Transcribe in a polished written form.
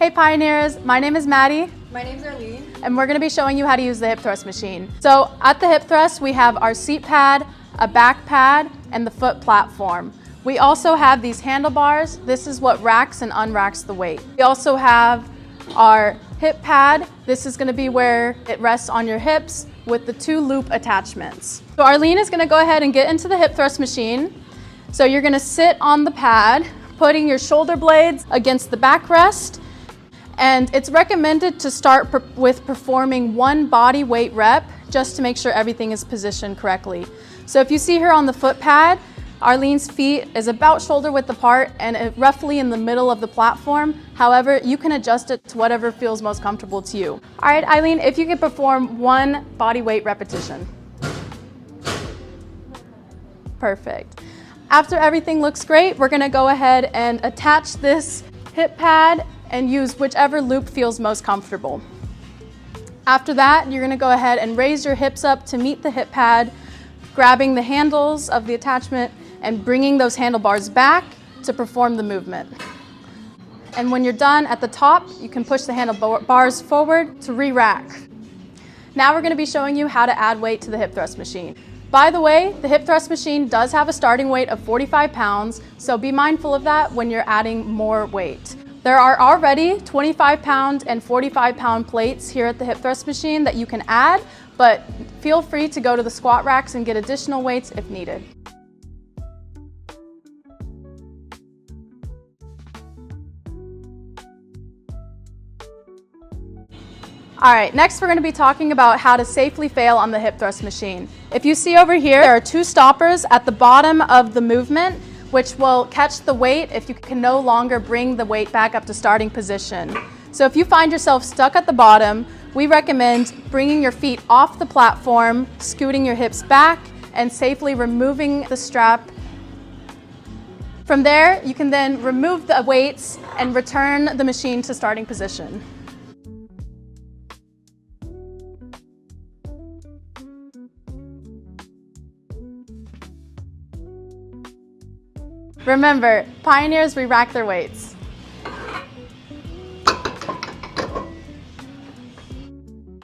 Hey Pioneers, my name is Maddie. My name's Arlene. And we're going to be showing you how to use the hip thrust machine. So at the hip thrust, we have our seat pad, a back pad, and the foot platform. We also have these handlebars. This is what racks and unracks the weight. We also have our hip pad. This is going to be where it rests on your hips with the 2 loop attachments. So Arlene is going to go ahead and get into the hip thrust machine. So you're going to sit on the pad, putting your shoulder blades against the backrest. And it's recommended to start with performing 1 body weight rep just to make sure everything is positioned correctly. So if you see her on the foot pad, Arlene's feet is about shoulder width apart and roughly in the middle of the platform. However, you can adjust it to whatever feels most comfortable to you. All right, Eileen, if you could perform 1 body weight repetition. Perfect. After everything looks great, we're gonna go ahead and attach this hip pad and use whichever loop feels most comfortable. After that, you're gonna go ahead and raise your hips up to meet the hip pad, grabbing the handles of the attachment and bringing those handlebars back to perform the movement. And when you're done at the top, you can push the handlebars forward to re-rack. Now we're gonna be showing you how to add weight to the hip thrust machine. By the way, the hip thrust machine does have a starting weight of 45 pounds, so be mindful of that when you're adding more weight. There are already 25-pound and 45-pound plates here at the hip thrust machine that you can add, but feel free to go to the squat racks and get additional weights if needed. All right, next we're going to be talking about how to safely fail on the hip thrust machine. If you see over here, there are 2 stoppers at the bottom of the movement, which will catch the weight if you can no longer bring the weight back up to starting position. So if you find yourself stuck at the bottom, we recommend bringing your feet off the platform, scooting your hips back, and safely removing the strap. From there, you can then remove the weights and return the machine to starting position. Remember, Pioneers re-rack their weights.